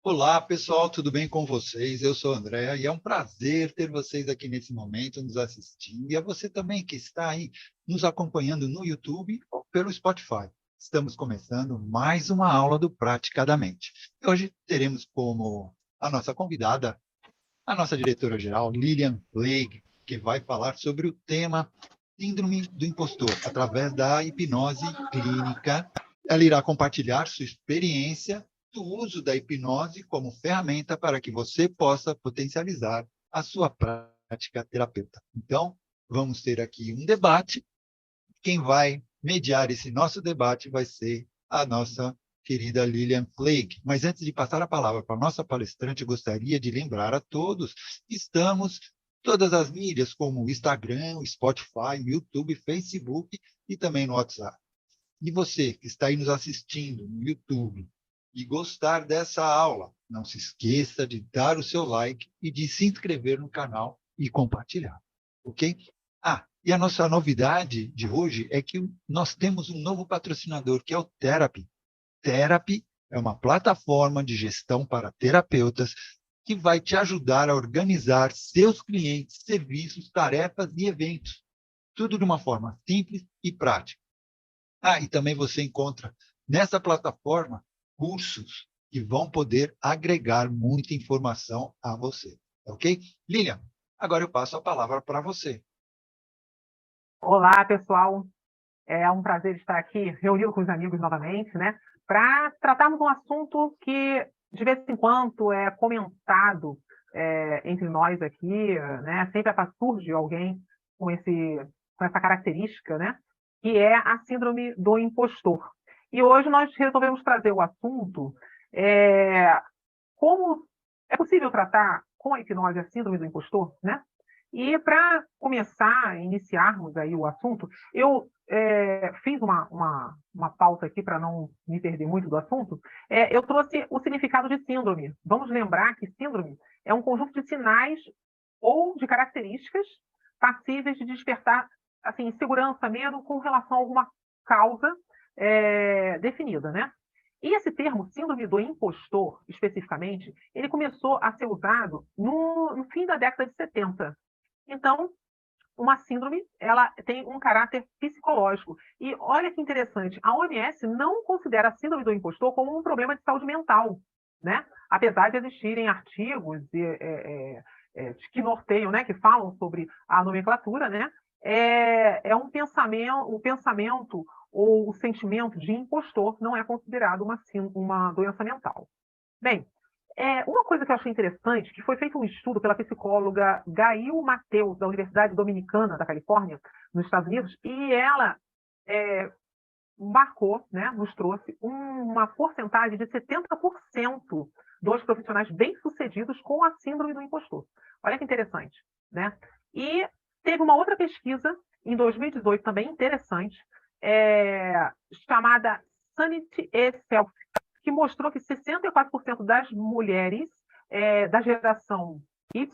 Olá, pessoal, tudo bem com vocês? Eu sou o André e é um prazer ter vocês aqui nesse momento nos assistindo e a você também que está aí nos acompanhando no YouTube ou pelo Spotify. Estamos começando mais uma aula do Praticadamente. Hoje teremos como a nossa convidada a nossa diretora-geral, Lilian Leigh, que vai falar sobre o tema Síndrome do Impostor, através da hipnose clínica. Ela irá compartilhar sua experiência do uso da hipnose como ferramenta para que você possa potencializar a sua prática terapeuta. Então, vamos ter aqui um debate. Quem vai mediar esse nosso debate vai ser a nossa querida Lilian Flake. Mas antes de passar a palavra para a nossa palestrante, gostaria de lembrar a todos que estamos todas as mídias, como Instagram, Spotify, YouTube, Facebook e também no WhatsApp. E você que está aí nos assistindo no YouTube e gostar dessa aula, não se esqueça de dar o seu like e de se inscrever no canal e compartilhar, ok? E a nossa novidade de hoje é que nós temos um novo patrocinador, que é o Therapy. Therapy é uma plataforma de gestão para terapeutas que vai te ajudar a organizar seus clientes, serviços, tarefas e eventos. Tudo de uma forma simples e prática. E também você encontra nessa plataforma cursos que vão poder agregar muita informação a você. Ok? Lilian, agora eu passo a palavra para você. Olá, pessoal. É um prazer estar aqui reunido com os amigos novamente, né? Para tratarmos um assunto que, de vez em quando, é comentado entre nós aqui, né? Sempre surge alguém com essa característica, né? Que é a síndrome do impostor. E hoje nós resolvemos trazer o assunto como é possível tratar com a hipnose a síndrome do impostor, né? E para começar, iniciarmos aí o assunto, eu fiz uma pauta aqui para não me perder muito do assunto. Eu trouxe o significado de síndrome. Vamos lembrar que síndrome é um conjunto de sinais ou de características passíveis de despertar assim, insegurança, medo com relação a alguma causa definida, né? E esse termo, síndrome do impostor, especificamente, ele começou a ser usado no fim da década de 70. Então, uma síndrome, ela tem um caráter psicológico. E olha que interessante, a OMS não considera a síndrome do impostor como um problema de saúde mental, né? Apesar de existirem artigos que norteiam, né, que falam sobre a nomenclatura, né? É o pensamento ou o sentimento de impostor não é considerado uma doença mental. Bem, uma coisa que eu achei interessante, que foi feito um estudo pela psicóloga Gail Mateus, da Universidade Dominicana da Califórnia, nos Estados Unidos, e ela marcou, né, nos trouxe uma porcentagem de 70% dos profissionais bem-sucedidos com a síndrome do impostor. Olha que interessante, né? E teve uma outra pesquisa, em 2018, também interessante, chamada Sanity e Self, que mostrou que 64% das mulheres da geração Y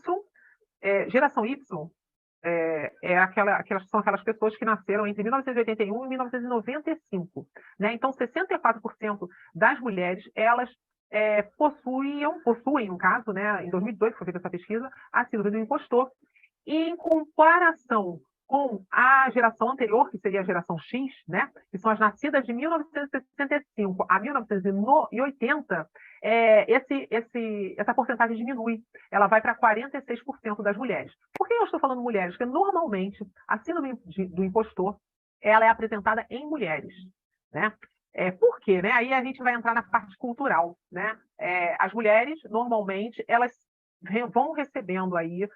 são aquelas pessoas que nasceram entre 1981 e 1995. Né? Então, 64% das mulheres, elas possuem, no caso, né, em 2018 foi feita essa pesquisa, a síndrome do impostor, e em comparação com a geração anterior, que seria a geração X, né, que são as nascidas de 1965 a 1980, essa porcentagem diminui. Ela vai para 46% das mulheres. Por que eu estou falando mulheres? Porque, normalmente, a síndrome do impostor ela é apresentada em mulheres. Né? Por quê? Né? Aí a gente vai entrar na parte cultural. Né? As mulheres, normalmente, elas vão recebendo aí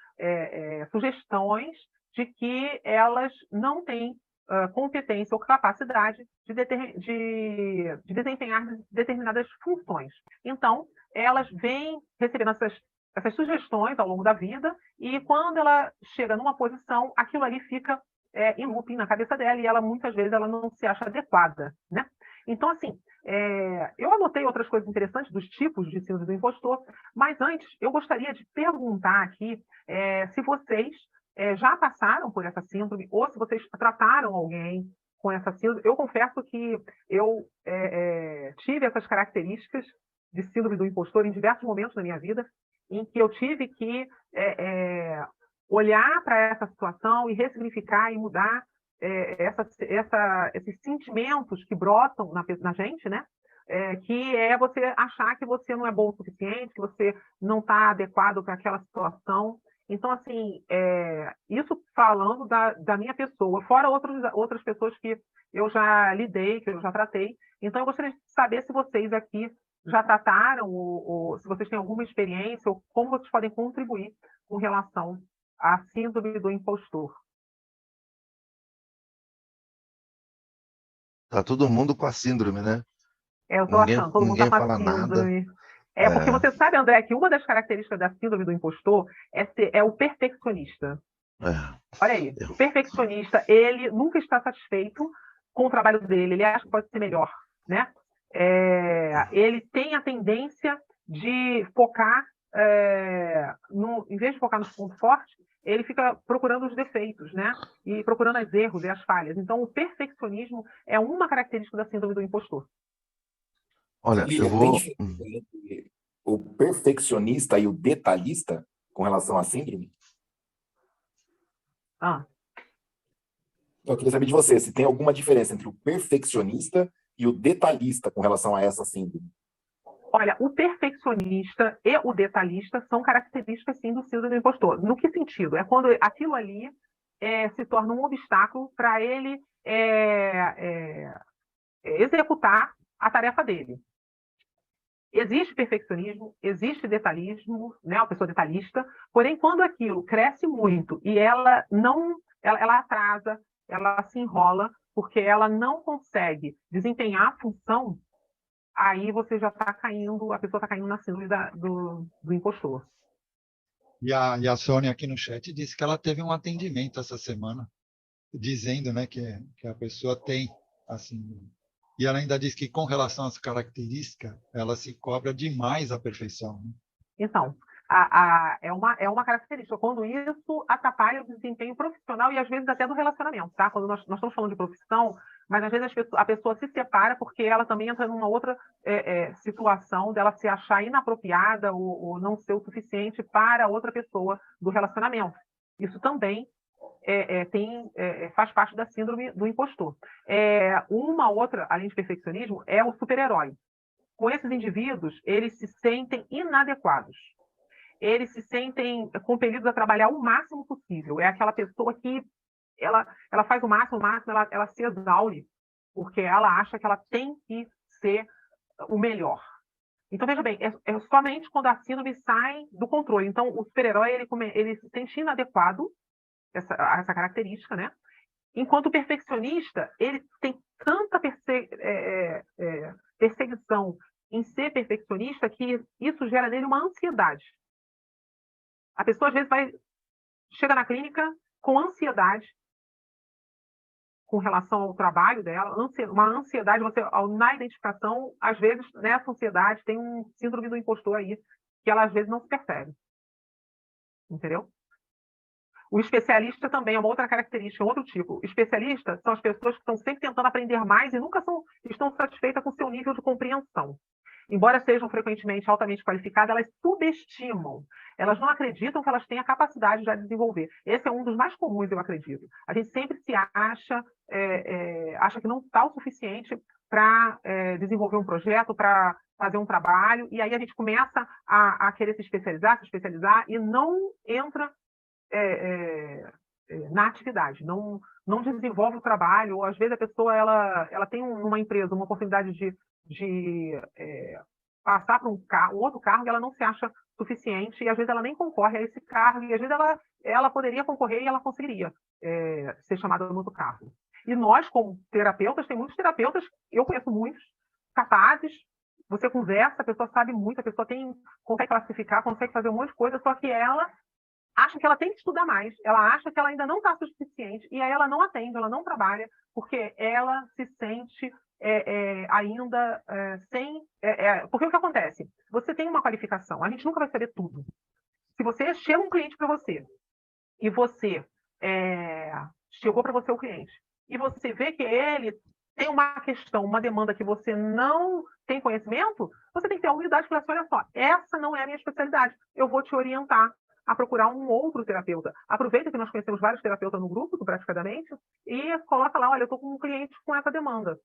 sugestões de que elas não têm competência ou capacidade de desempenhar determinadas funções. Então, elas vêm recebendo essas sugestões ao longo da vida e quando ela chega numa posição, aquilo ali fica em looping na cabeça dela e ela, muitas vezes, ela não se acha adequada, né? Então, assim, eu anotei outras coisas interessantes dos tipos de síndrome do impostor, mas antes eu gostaria de perguntar aqui se vocês já passaram por essa síndrome ou se vocês trataram alguém com essa síndrome. Eu confesso que eu tive essas características, de síndrome do impostor em diversos momentos da minha vida, em que eu tive que olhar para essa situação e ressignificar e mudar esses sentimentos que brotam na gente, né? Que é você achar que você não é bom o suficiente, que você não está adequado para aquela situação. Então, assim, isso falando da minha pessoa, fora outras pessoas que eu já lidei, que eu já tratei. Então, eu gostaria de saber se vocês aqui já trataram, ou se vocês têm alguma experiência, ou como vocês podem contribuir com relação à síndrome do impostor. Tá todo mundo com a síndrome, né? Eu estou achando, todo mundo está Ninguém com a fala nada. síndrome. Porque você sabe, André, que uma das características da síndrome do impostor é o perfeccionista. Olha aí, o perfeccionista, ele nunca está satisfeito com o trabalho dele, ele acha que pode ser melhor, né? Ele tem a tendência de focar, em vez de focar nos pontos fortes, ele fica procurando os defeitos, né? E procurando os erros e as falhas. Então, o perfeccionismo é uma característica da síndrome do impostor. Olha, Lívia, tem diferença entre o perfeccionista e o detalhista com relação à síndrome? Eu queria saber de você, se tem alguma diferença entre o perfeccionista e o detalhista com relação a essa síndrome. Olha, o perfeccionista e o detalhista são características, sim, do síndrome do impostor. No que sentido? É quando aquilo ali se torna um obstáculo para ele executar a tarefa dele. Existe perfeccionismo, existe detalhismo, né, uma pessoa detalhista, porém, quando aquilo cresce muito e ela atrasa, ela se enrola, porque ela não consegue desempenhar a função, aí você já está caindo, a pessoa está caindo na síndrome do impostor. E a Sônia aqui no chat disse que ela teve um atendimento essa semana, dizendo, né, que a pessoa tem assim. E ela ainda diz que, com relação às características, ela se cobra demais a perfeição. Né? Então, é uma característica. Quando isso atrapalha o desempenho profissional e, às vezes, até do relacionamento. Tá? Quando nós estamos falando de profissão, mas, às vezes, a pessoa se separa porque ela também entra numa outra situação dela se achar inapropriada ou não ser o suficiente para outra pessoa do relacionamento. Isso também faz parte da síndrome do impostor. Uma outra, além de perfeccionismo, é o super-herói. Com esses indivíduos, eles se sentem inadequados. Eles se sentem compelidos a trabalhar o máximo possível. É aquela pessoa que ela faz o máximo, ela se exaure, porque ela acha que ela tem que ser o melhor. Então, veja bem, é somente quando a síndrome sai do controle. Então, o super-herói ele se sente inadequado, essa característica, né? Enquanto o perfeccionista, ele tem tanta perseguição em ser perfeccionista que isso gera nele uma ansiedade. A pessoa, às vezes, chega na clínica com ansiedade com relação ao trabalho dela, uma ansiedade, na identificação, às vezes, nessa ansiedade, tem um síndrome do impostor aí, que ela, às vezes, não se percebe. Entendeu? O especialista também é uma outra característica, um outro tipo. Especialistas são as pessoas que estão sempre tentando aprender mais e nunca estão satisfeitas com o seu nível de compreensão. Embora sejam frequentemente altamente qualificadas, elas subestimam. Elas não acreditam que elas têm a capacidade de desenvolver. Esse é um dos mais comuns, eu acredito. A gente sempre se acha que não está o suficiente para desenvolver um projeto, para fazer um trabalho, e aí a gente começa a querer se especializar, e não entra na atividade, não desenvolve o trabalho, ou às vezes a pessoa ela tem numa empresa uma oportunidade de passar para um outro cargo, e ela não se acha suficiente, e às vezes ela nem concorre a esse cargo, e às vezes ela poderia concorrer e ela conseguiria ser chamada no outro cargo. E nós, como terapeutas, tem muitos terapeutas, eu conheço muitos, capazes, você conversa, a pessoa sabe muito, a pessoa consegue classificar, consegue fazer um monte de coisa, só que ela acha que ela tem que estudar mais, ela acha que ela ainda não está suficiente, e aí ela não atende, ela não trabalha, porque ela se sente ainda sem... porque o que acontece? Você tem uma qualificação, a gente nunca vai saber tudo. Se você chega um cliente para você, e você chegou para você o cliente, e você vê que ele tem uma questão, uma demanda que você não tem conhecimento, você tem que ter a humildade para falar, olha só, essa não é a minha especialidade, eu vou te orientar a procurar um outro terapeuta. Aproveita que nós conhecemos vários terapeutas no grupo, do Praticadamente, e coloca lá, olha, eu estou com um cliente com essa demanda.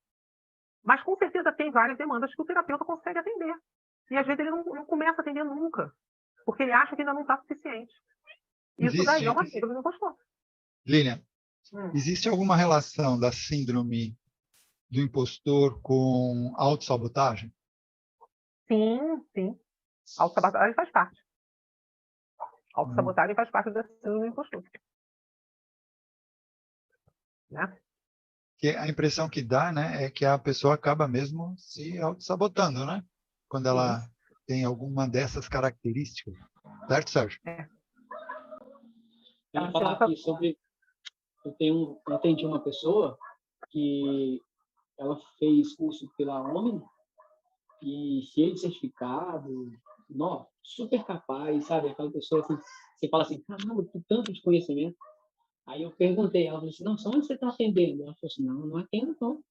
Mas com certeza tem várias demandas que o terapeuta consegue atender. E às vezes ele não começa a atender nunca, porque ele acha que ainda não está suficiente. Isso daí é uma síndrome do impostor. Lilian, existe alguma relação da síndrome do impostor com autossabotagem? Sim, sim. Autossabotagem faz parte. Autossabotagem faz parte da síndrome do impostor. Né? Que a impressão que dá, né, é que a pessoa acaba mesmo se autossabotando, né? Quando ela tem alguma dessas características. Certo, Sérgio? Eu ia falar aqui sobre... Eu atendi uma pessoa que ela fez curso pela Omni e cheio de certificado, super capaz, sabe? Aquela pessoa assim, você fala assim, caramba, que tanto de conhecimento. Aí eu perguntei, ela falou assim, não, só onde você está atendendo? Ela falou assim, não atendo não.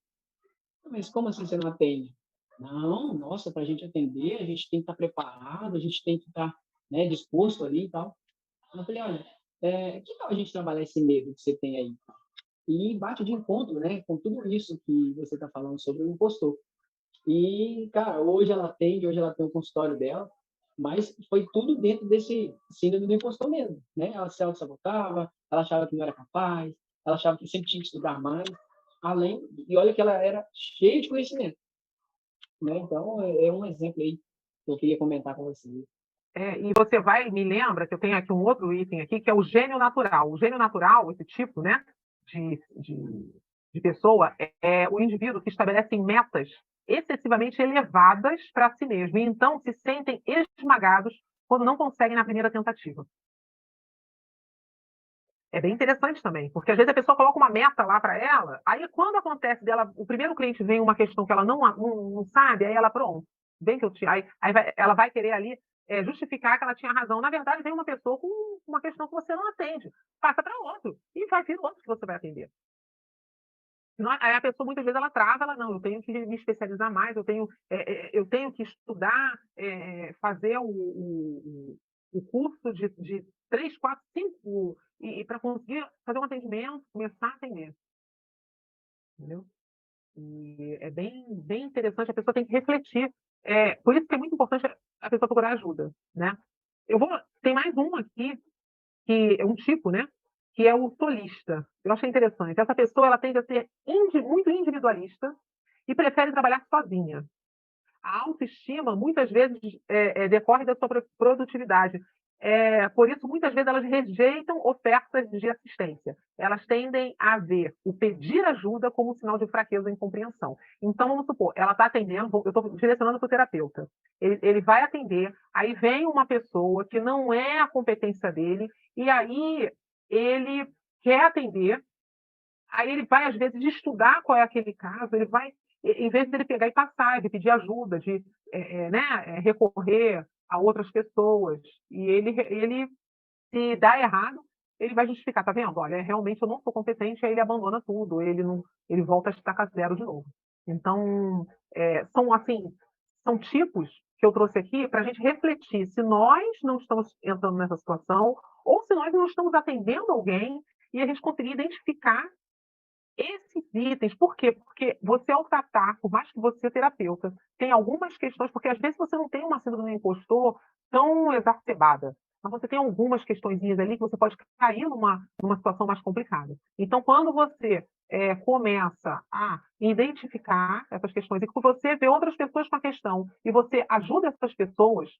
Mas como assim você não atende? Não, nossa, para a gente atender, a gente tem que estar preparado, a gente tem que estar, né, disposto ali e tal. Eu falei, olha, que tal a gente trabalhar esse medo que você tem aí? E bate de encontro, né, com tudo isso que você está falando sobre o impostor. E, cara, hoje ela tem o consultório dela, mas foi tudo dentro desse síndrome do impostor mesmo, né? Ela se auto-sabotava, ela achava que não era capaz, ela achava que sempre tinha que estudar mais, e olha que ela era cheia de conhecimento, né? Então, é um exemplo aí que eu queria comentar com vocês. E você me lembra que eu tenho aqui um outro item aqui, que é o gênio natural. O gênio natural, esse tipo, né, de pessoa, é o indivíduo que estabelece metas excessivamente elevadas para si mesmo, e então se sentem esmagados quando não conseguem na primeira tentativa. É bem interessante também, porque às vezes a pessoa coloca uma meta lá para ela, aí quando acontece dela, o primeiro cliente vem uma questão que ela não sabe, aí ela, pronto, bem que eu tinha, ela vai querer ali justificar que ela tinha razão. Na verdade, vem uma pessoa com uma questão que você não atende, passa para outro, e vai vir outro que você vai atender. Aí a pessoa, muitas vezes, ela trava, não, eu tenho que me especializar mais, eu tenho que estudar, fazer o curso de 3, 4, 5, e para conseguir fazer um atendimento, começar a atender. Entendeu? E é bem interessante, a pessoa tem que refletir. Por isso que é muito importante a pessoa procurar ajuda, né? Tem mais um aqui, que é um tipo, né? Que é o solista. Eu achei interessante. Essa pessoa ela tende a ser muito individualista e prefere trabalhar sozinha. A autoestima, muitas vezes, decorre da sua produtividade. Por isso, muitas vezes, elas rejeitam ofertas de assistência. Elas tendem a ver o pedir ajuda como um sinal de fraqueza e incompreensão. Então, vamos supor, ela está atendendo, eu estou direcionando para o terapeuta. Ele vai atender, aí vem uma pessoa que não é a competência dele, e aí ele quer atender, aí ele vai, às vezes, estudar qual é aquele caso, ele vai, em vez de ele pegar e passar, de pedir ajuda, de recorrer a outras pessoas, e ele se dá errado, ele vai justificar, tá vendo? Olha, realmente eu não sou competente, aí ele abandona tudo, ele volta a estaca zero de novo. Então, são tipos que eu trouxe aqui para a gente refletir se nós não estamos entrando nessa situação ou se nós não estamos atendendo alguém e a gente conseguir identificar esses itens. Por quê? Porque você, ao tratar, por mais que você seja terapeuta, tem algumas questões, porque às vezes você não tem uma síndrome do impostor tão exacerbada, mas você tem algumas questõezinhas ali que você pode cair numa situação mais complicada. Então, quando você começa a identificar essas questões e que você vê outras pessoas com a questão e você ajuda essas pessoas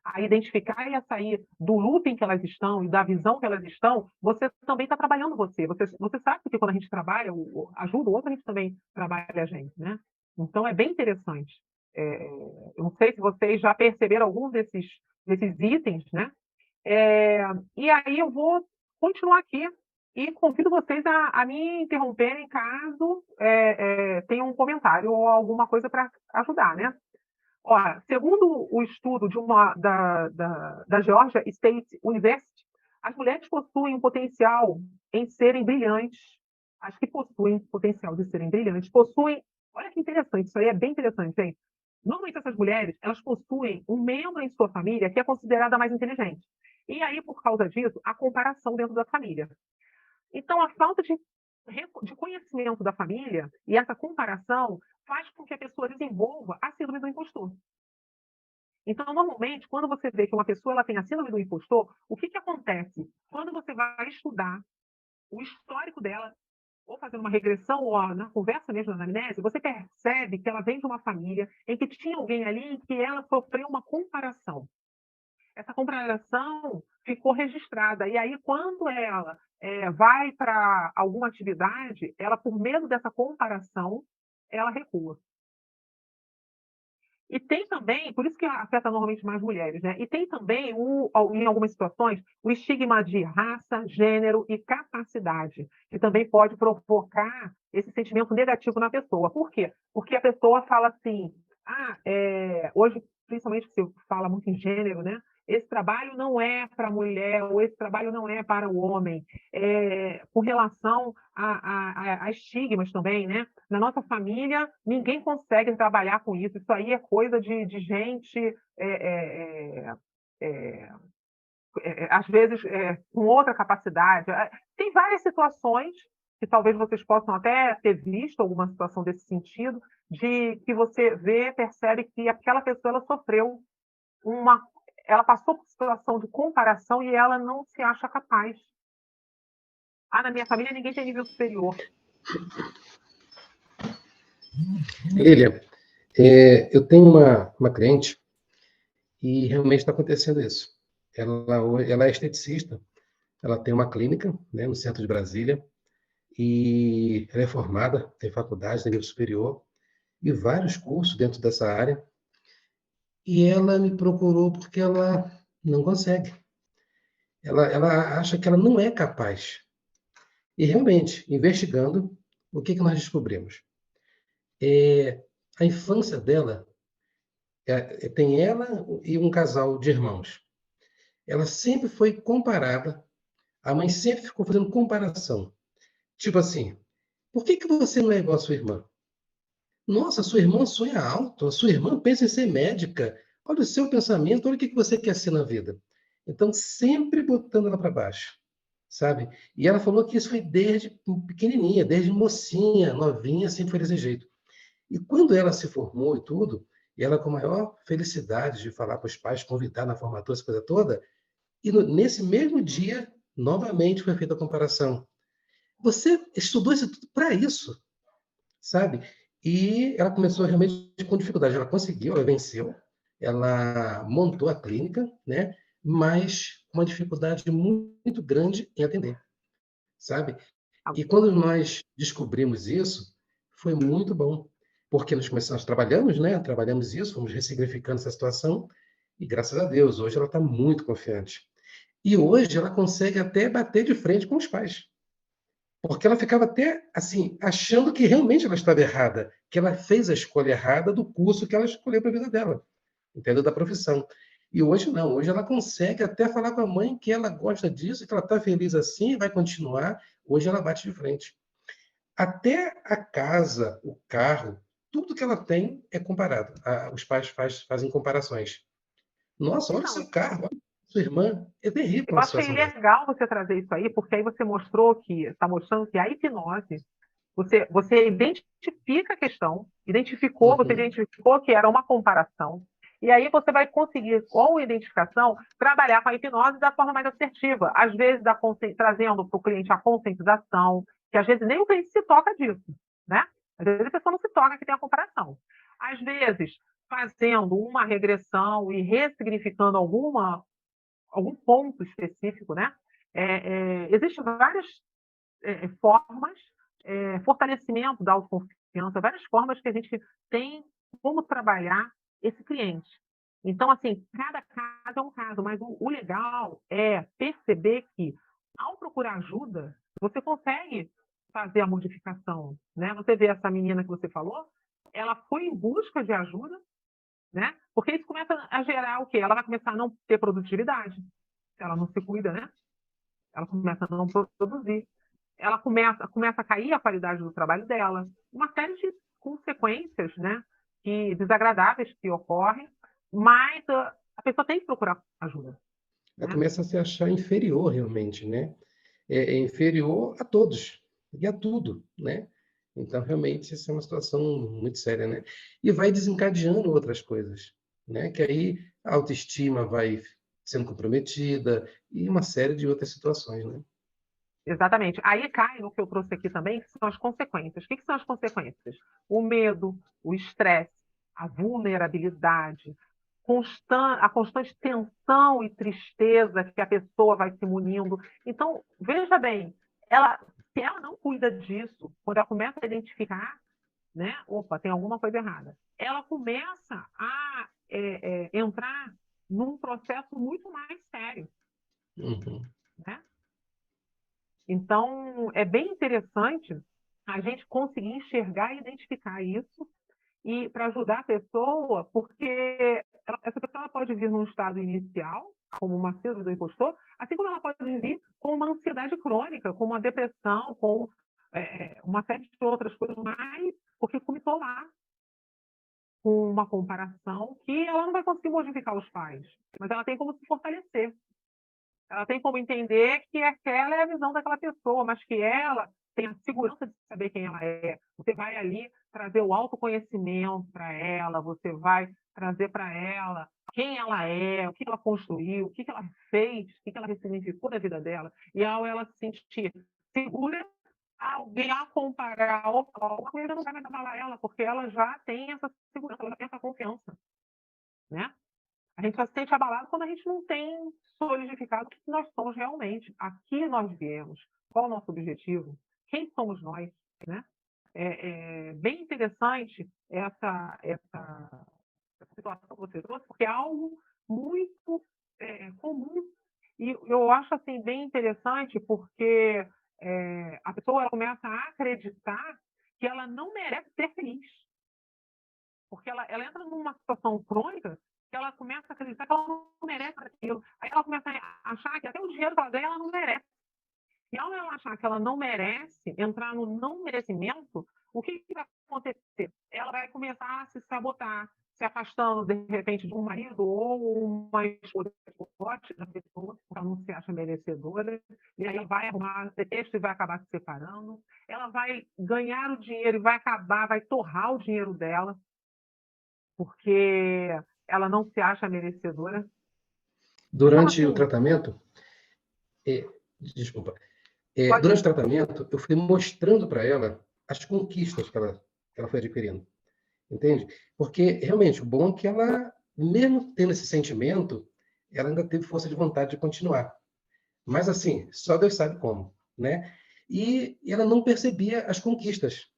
a identificar e a sair do looping que elas estão e da visão que elas estão, você também está trabalhando você. Você sabe que quando a gente trabalha, ajuda o outro, a gente também trabalha a gente, né? Então, é bem interessante. Eu não sei se vocês já perceberam algum desses itens, né? E aí eu vou continuar aqui e convido vocês a me interromperem caso tenham um comentário ou alguma coisa para ajudar, né? Olha, segundo o estudo da Georgia State University, as mulheres possuem um potencial em serem brilhantes, as que possuem potencial de serem brilhantes, possuem. Olha que interessante, isso aí é bem interessante, gente. Normalmente essas mulheres, elas possuem um membro em sua família que é considerada mais inteligente. E aí, por causa disso, a comparação dentro da família. Então, a falta de conhecimento da família e essa comparação faz com que a pessoa desenvolva a síndrome do impostor. Então, normalmente, quando você vê que uma pessoa ela tem a síndrome do impostor, o que acontece? Quando você vai estudar o histórico dela, ou fazendo uma regressão, ou na conversa mesmo, na anamnese, você percebe que ela vem de uma família em que tinha alguém ali em que ela sofreu uma comparação. Essa comparação ficou registrada. E aí, quando ela vai para alguma atividade, ela, por medo dessa comparação, ela recua. E tem também, por isso que afeta normalmente mais mulheres, né? E tem também, em algumas situações, o estigma de raça, gênero e capacidade, que também pode provocar esse sentimento negativo na pessoa. Por quê? Porque a pessoa fala assim, hoje, principalmente se fala muito em gênero, né? Esse trabalho não é para a mulher, ou esse trabalho não é para o homem. Com relação a estigmas também, né? Na nossa família, ninguém consegue trabalhar com isso. Isso aí é coisa de gente, às vezes, com outra capacidade. Tem várias situações que talvez vocês possam até ter visto alguma situação desse sentido, de que você vê, percebe que aquela pessoa ela sofreu ela passou por situação de comparação e ela não se acha capaz. Na minha família ninguém tem nível superior. Lilia, eu tenho uma cliente e realmente está acontecendo isso. Ela é esteticista, ela tem uma clínica, né, no centro de Brasília, e ela é formada, tem faculdade, nível superior, e vários cursos dentro dessa área. E ela me procurou porque ela não consegue. Ela acha que ela não é capaz. E realmente, investigando, o que nós descobrimos? A infância dela, tem ela e um casal de irmãos. Ela sempre foi comparada, a mãe sempre ficou fazendo comparação. Tipo assim, por que você não é igual a sua irmã? Nossa, sua irmã sonha alto, a sua irmã pensa em ser médica. Olha o seu pensamento, olha o que você quer ser na vida. Então, sempre botando ela para baixo, sabe? E ela falou que isso foi desde pequenininha, desde mocinha, novinha, sempre foi desse jeito. E quando ela se formou e tudo, e ela com a maior felicidade de falar para os pais, convidar na formatura, essa coisa toda, e nesse mesmo dia, novamente foi feita a comparação. Você estudou isso tudo para isso, sabe? E ela começou realmente com dificuldade. Ela conseguiu, ela venceu, ela montou a clínica, né? Mas com uma dificuldade muito grande em atender, sabe? E quando nós descobrimos isso, foi muito bom, porque nós trabalhamos, né? Trabalhamos isso, fomos ressignificando essa situação, e graças a Deus, hoje ela está muito confiante. E hoje ela consegue até bater de frente com os pais. Porque ela ficava até, assim, achando que realmente ela estava errada, que ela fez a escolha errada do curso que ela escolheu para a vida dela, entendeu? Da profissão. E hoje não, hoje ela consegue até falar com a mãe que ela gosta disso, que ela está feliz assim, vai continuar. Hoje ela bate de frente. Até a casa, o carro, tudo que ela tem é comparado. Os pais fazem comparações. Nossa, olha o seu carro, olha a sua irmã. É terrível Eu uma achei situação dessa. legal você trazer isso aí, porque aí você está mostrando que a hipnose, você identifica a questão, você Uhum. identificou que era uma comparação, e aí você vai conseguir, com a identificação, trabalhar com a hipnose da forma mais assertiva, às vezes trazendo para o cliente a conscientização, que às vezes nem o cliente se toca disso, né? Às vezes a pessoa não se toca que tem a comparação. Às vezes, fazendo uma regressão e ressignificando algum ponto específico, né? Existem várias formas, fortalecimento da autoconfiança, várias formas que a gente tem como trabalhar esse cliente. Então, assim, cada caso é um caso, mas o legal é perceber que, ao procurar ajuda, você consegue fazer a modificação, né? Você vê essa menina que você falou, ela foi em busca de ajuda, né? Porque isso começa a gerar o quê? Ela vai começar a não ter produtividade. Ela não se cuida, né? Ela começa a não produzir. ela começa a cair a qualidade do trabalho dela, uma série de consequências, né, desagradáveis que ocorrem, mas a pessoa tem que procurar ajuda. Ela Né? começa a se achar inferior realmente, né? É inferior a todos e a tudo, né? Então, realmente, isso é uma situação muito séria, né? E vai desencadeando outras coisas, né? Que aí a autoestima vai sendo comprometida e uma série de outras situações, né? Exatamente. Aí cai no que eu trouxe aqui também, que são as consequências. O que são as consequências? O medo, o estresse, a vulnerabilidade, a constante tensão e tristeza que a pessoa vai se munindo. Então, veja bem, se ela não cuida disso, quando ela começa a identificar, né, opa, tem alguma coisa errada, ela começa a entrar num processo muito mais sério, Uhum. né? Então, é bem interessante a gente conseguir enxergar e identificar isso e para ajudar a pessoa, porque essa pessoa pode vir num estado inicial, como uma síndrome do impostor, assim como ela pode vir com uma ansiedade crônica, com uma depressão, com uma série de outras coisas mais, porque começou lá com uma comparação que ela não vai conseguir modificar os pais, mas ela tem como se fortalecer. Ela tem como entender que aquela é a visão daquela pessoa, mas que ela tem a segurança de saber quem ela é. Você vai ali trazer o autoconhecimento para ela, você vai trazer para ela quem ela é, o que ela construiu, o que ela fez, o que ela ressignificou da vida dela. E ao ela se sentir segura, alguém a comparar ou alguma coisa não vai mais abalar ela, porque ela já tem essa segurança, ela já tem essa confiança, né? A gente só se sente abalado quando a gente não tem solidificado o que nós somos realmente. Aqui nós viemos. Qual é o nosso objetivo? Quem somos nós? Né? É bem interessante essa situação que você trouxe, porque é algo muito comum. E eu acho assim, bem interessante porque a pessoa ela começa a acreditar que ela não merece ser feliz. Porque ela entra numa situação crônica que ela começa a acreditar que ela não merece aquilo. Aí ela começa a achar que até o dinheiro que ela ganha, ela não merece. E ao ela achar que ela não merece, entrar no não merecimento, o que vai acontecer? Ela vai começar a se sabotar, se afastando, de repente, de um marido ou uma esposa forte da pessoa, porque ela não se acha merecedora, e aí ela vai arrumar texto e vai acabar se separando. Ela vai ganhar o dinheiro e vai torrar o dinheiro dela, porque ela não se acha merecedora. Então, Durante o assim, tratamento, é, desculpa, pode durante o ir. tratamento, eu fui mostrando para ela as conquistas que ela foi adquirindo, entende? Porque, realmente, o bom é que ela, mesmo tendo esse sentimento, ela ainda teve força de vontade de continuar. Mas, assim, só Deus sabe como, né? E ela não percebia as conquistas.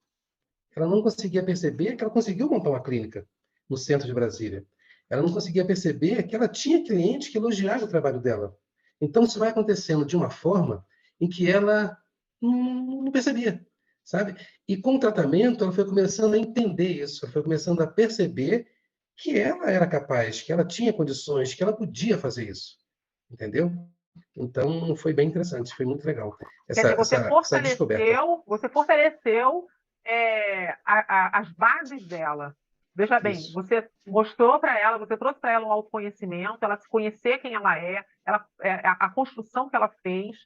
Ela não conseguia perceber que ela conseguiu montar uma clínica no centro de Brasília. Ela não conseguia perceber que ela tinha clientes que elogiavam o trabalho dela. Então, isso vai acontecendo de uma forma em que ela não percebia, sabe? E com o tratamento, ela foi começando a entender isso, ela foi começando a perceber que ela era capaz, que ela tinha condições, que ela podia fazer isso, entendeu? Então, foi bem interessante, foi muito legal Quer dizer, essa descoberta. você fortaleceu as bases dela. Veja bem, Isso. você mostrou para ela, você trouxe para ela o autoconhecimento, ela se conhecer quem ela é, a construção que ela fez,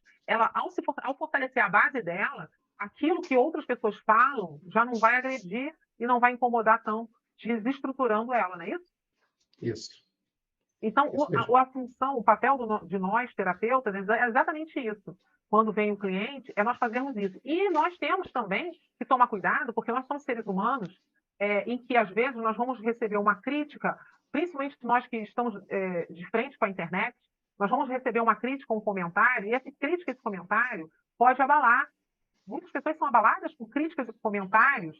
ao fortalecer a base dela, aquilo que outras pessoas falam já não vai agredir e não vai incomodar tanto, desestruturando ela, não é isso? Isso. Então, Isso mesmo. a função, o papel de nós, terapeutas, é exatamente isso. Quando vem o cliente, é nós fazermos isso. E nós temos também que tomar cuidado, porque nós somos seres humanos, em que, às vezes, nós vamos receber uma crítica, principalmente nós que estamos de frente com a internet, nós vamos receber uma crítica, um comentário, e essa crítica, esse comentário, pode abalar. Muitas pessoas são abaladas por críticas e comentários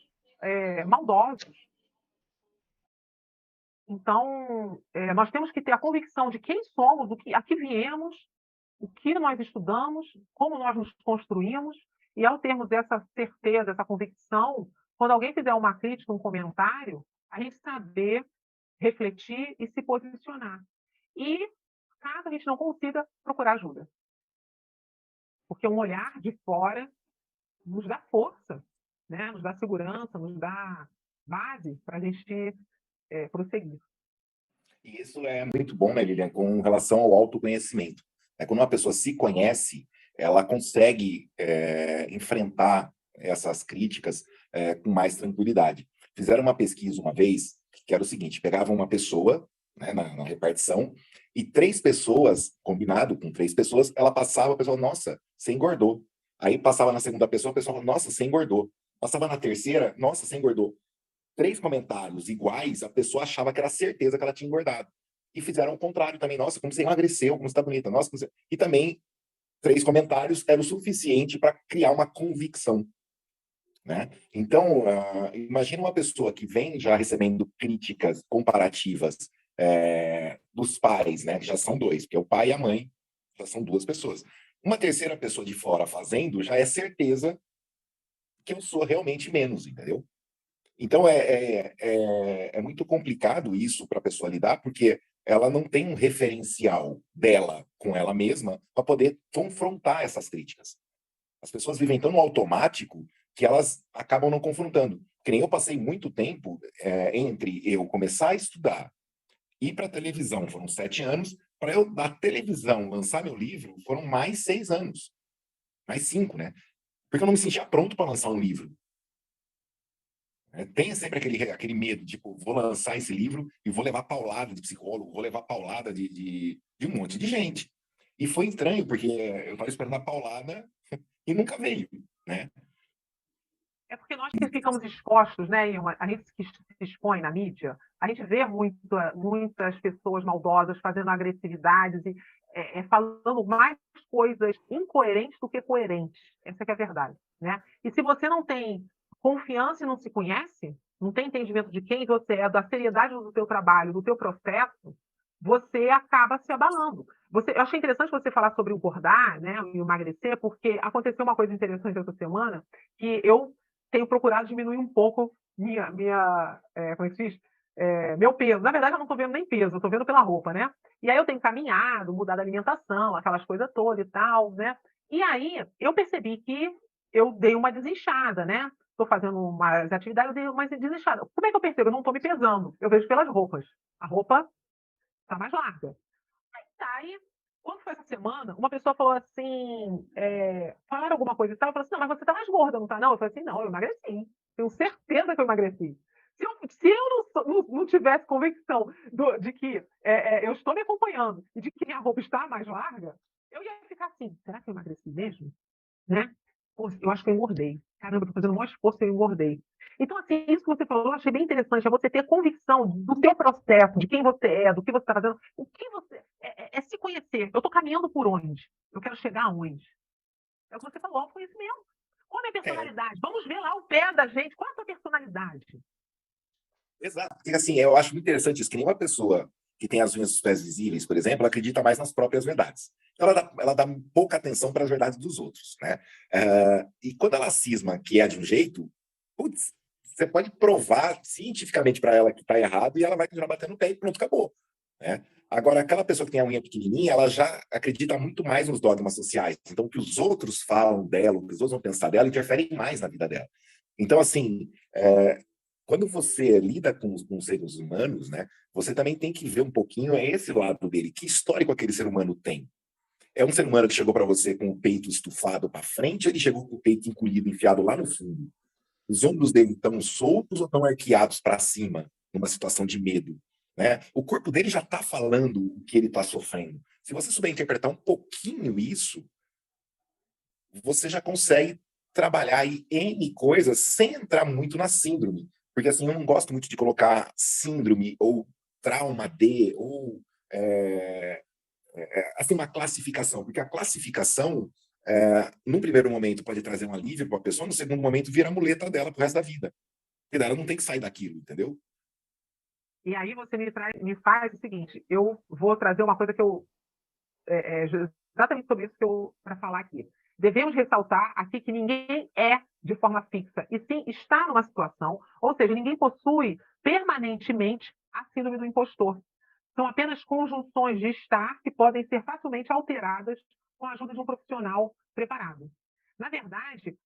maldosos. Então, nós temos que ter a convicção de quem somos, a que viemos, o que nós estudamos, como nós nos construímos, e ao termos essa certeza, essa convicção, quando alguém fizer uma crítica, um comentário, a gente saber refletir e se posicionar. E, caso a gente não consiga, procurar ajuda. Porque um olhar de fora nos dá força, né? Nos dá segurança, nos dá base para a gente prosseguir. E isso é muito bom, né, Lilian, com relação ao autoconhecimento. Quando uma pessoa se conhece, ela consegue enfrentar essas críticas com mais tranquilidade. Fizeram uma pesquisa uma vez, que era o seguinte, pegavam uma pessoa, né, na repartição, e 3 pessoas, combinado com 3 pessoas, ela passava, a pessoa, nossa, você engordou. Aí passava na segunda pessoa, a pessoa falava, nossa, você engordou. Passava na terceira, nossa, você engordou. 3 comentários iguais, a pessoa achava que era certeza que ela tinha engordado. E fizeram o contrário também. Nossa, como você emagreceu, como você está bonita. Nossa, você... E também 3 comentários era o suficiente para criar uma convicção. Né? Então, imagina uma pessoa que vem já recebendo críticas comparativas dos pais, né? Que já são 2, porque o pai e a mãe já são 2 pessoas. Uma terceira pessoa de fora fazendo já é certeza que eu sou realmente menos, entendeu? Então, é muito complicado isso para a pessoa lidar, porque ela não tem um referencial dela com ela mesma para poder confrontar essas críticas. As pessoas vivem tão no automático que elas acabam não confrontando. Que nem eu passei muito tempo entre eu começar a estudar e ir para a televisão, foram 7 anos, para eu, da televisão, lançar meu livro, foram mais 6 anos. Mais 5, né? Porque eu não me sentia pronto para lançar um livro. Tem sempre aquele medo, tipo, vou lançar esse livro e vou levar paulada de psicólogo, vou levar paulada de um monte de gente. E foi estranho, porque eu estava esperando a paulada e nunca veio, né? É porque nós que ficamos expostos, né, Ilma? A gente que se expõe na mídia, a gente vê muitas pessoas maldosas fazendo agressividades e falando mais coisas incoerentes do que coerentes. Essa que é a verdade, né? E se você não tem confiança e não se conhece, não tem entendimento de quem você é, da seriedade do teu trabalho, do teu processo, você acaba se abalando. Eu achei interessante você falar sobre o engordar, né, e emagrecer, porque aconteceu uma coisa interessante essa semana, que eu tenho procurado diminuir um pouco como é que se diz? Meu peso. Na verdade, eu não estou vendo nem peso, eu estou vendo pela roupa, né? E aí eu tenho caminhado, mudado a alimentação, aquelas coisas todas e tal, né? E aí eu percebi que eu dei uma desinchada, né? Estou fazendo umas atividades, eu dei uma desinchada. Como é que eu percebo? Eu não estou me pesando. Eu vejo pelas roupas. A roupa está mais larga. Aí, quando foi essa semana, uma pessoa falou assim, falaram alguma coisa e tal, eu falei assim, não, mas você tá mais gorda, não tá não? Eu falei assim, não, eu emagreci. Tenho certeza que eu emagreci. Se eu não tivesse convicção de que eu estou me acompanhando e de que minha roupa está mais larga, eu ia ficar assim, será que eu emagreci mesmo? Né? Pô, eu acho que eu engordei. Caramba, eu tô fazendo um maior esforço e eu engordei. Então, assim, isso que você falou, eu achei bem interessante, é você ter convicção do seu processo, de quem você é, do que você está fazendo, o que você é se conhecer. Eu estou caminhando por onde? Eu quero chegar aonde? É o que você falou, autoconhecimento. Qual é a minha personalidade? Vamos ver lá o pé da gente. Qual é a sua personalidade? Exato. Porque, assim, eu acho muito interessante isso, que nenhuma pessoa que tem as unhas dos pés visíveis, por exemplo, acredita mais nas próprias verdades. Então, ela dá pouca atenção para as verdades dos outros, né? E quando ela cisma que é de um jeito, putz, você pode provar cientificamente para ela que está errado e ela vai continuar batendo o pé e pronto, acabou. Né? Agora, aquela pessoa que tem a unha pequenininha, ela já acredita muito mais nos dogmas sociais. Então, o que os outros falam dela, o que os outros vão pensar dela, interfere mais na vida dela. Então, assim, quando você lida com seres humanos, né, você também tem que ver um pouquinho esse lado dele. Que histórico aquele ser humano tem? É um ser humano que chegou para você com o peito estufado para frente ou ele chegou com o peito encolhido, enfiado lá no fundo? Os ombros dele estão soltos ou estão arqueados para cima, numa situação de medo? Né? O corpo dele já está falando o que ele está sofrendo. Se você souber interpretar um pouquinho isso, você já consegue trabalhar aí N coisas sem entrar muito na síndrome. Porque assim, eu não gosto muito de colocar síndrome ou trauma de, ou assim, uma classificação. Porque a classificação, num primeiro momento, pode trazer um alívio para a pessoa, no segundo momento, vira a muleta dela pro resto da vida. Porque ela não tem que sair daquilo, entendeu? E aí você me faz o seguinte, eu vou trazer uma coisa que eu exatamente sobre isso que eu para falar aqui. Devemos ressaltar aqui que ninguém é de forma fixa, e sim está numa situação, ou seja, ninguém possui permanentemente a síndrome do impostor. São apenas conjunções de estar que podem ser facilmente alteradas com a ajuda de um profissional preparado. Na verdade,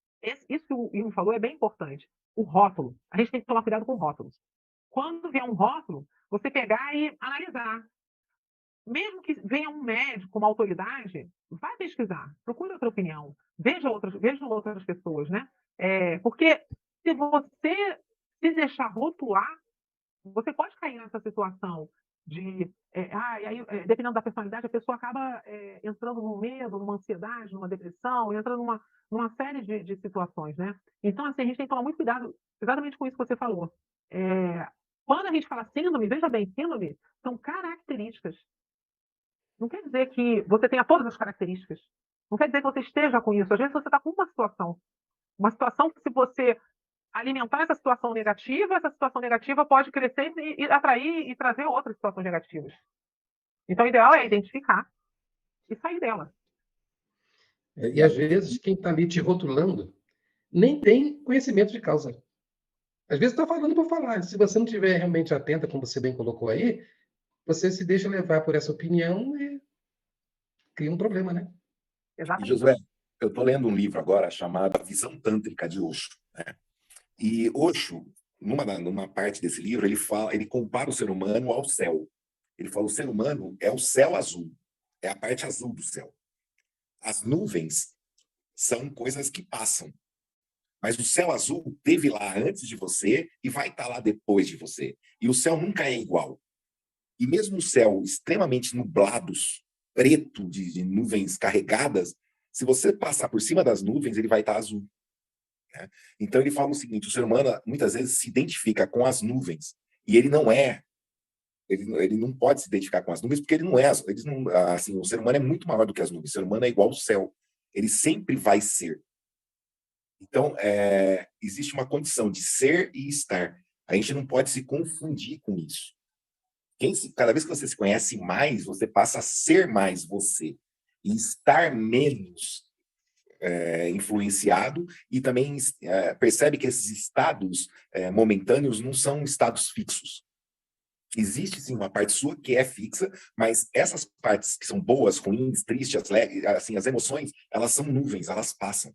Isso que o Ivo falou é bem importante. O rótulo. A gente tem que tomar cuidado com rótulos. Quando vier um rótulo, você pegar e analisar. Mesmo que venha um médico, uma autoridade, vai pesquisar, procure outra opinião, veja outras pessoas, né? Porque se você se deixar rotular, você pode cair nessa situação de, e aí, dependendo da personalidade, a pessoa acaba entrando num medo, numa ansiedade, numa depressão, entra numa série de situações, né? Então, assim, a gente tem que tomar muito cuidado exatamente com isso que você falou. Quando a gente fala síndrome, veja bem, síndrome são características. Não quer dizer que você tenha todas as características. Não quer dizer que você esteja com isso. Às vezes você está com uma situação que, se você alimentar essa situação negativa pode crescer e atrair e trazer outras situações negativas. Então, o ideal é identificar e sair dela. E às vezes quem está ali te rotulando nem tem conhecimento de causa. Às vezes está falando por falar. Se você não estiver realmente atenta, como você bem colocou aí, você se deixa levar por essa opinião e cria um problema, né? E, Exatamente. Josué, eu estou lendo um livro agora chamado A Visão Tântrica de Osho, né? E Osho, numa parte desse livro, ele compara o ser humano ao céu. Ele fala: o ser humano é o céu azul, é a parte azul do céu. As nuvens são coisas que passam. Mas o céu azul teve lá antes de você e vai estar lá depois de você. E o céu nunca é igual. E mesmo o céu extremamente nublados, preto, de nuvens carregadas, se você passar por cima das nuvens, ele vai estar azul, né? Então ele fala o seguinte: o ser humano muitas vezes se identifica com as nuvens, e ele não pode se identificar com as nuvens, porque ele não é, assim, o ser humano é muito maior do que as nuvens. O ser humano é igual ao céu, ele sempre vai ser. Então, existe uma condição de ser e estar. A gente não pode se confundir com isso. Cada vez que você se conhece mais, você passa a ser mais você e estar menos influenciado, e também percebe que esses estados momentâneos não são estados fixos. Existe, sim, uma parte sua que é fixa, mas essas partes que são boas, ruins, tristes, assim, as emoções, elas são nuvens, elas passam.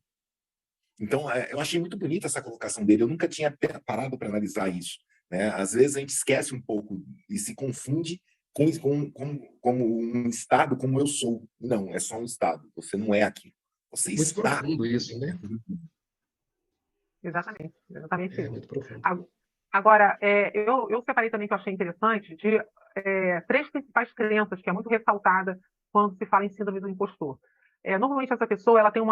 Então, eu achei muito bonita essa colocação dele. Eu nunca tinha parado para analisar isso, né? Às vezes a gente esquece um pouco e se confunde como um estado, como eu sou. Não, é só um estado. Você não é aquilo. Você Muito está. profundo isso, né? Exatamente É isso. muito profundo. Agora, eu separei também, que eu achei interessante, de 3 principais crenças, que é muito ressaltada quando se fala em síndrome do impostor. Normalmente, essa pessoa ela tem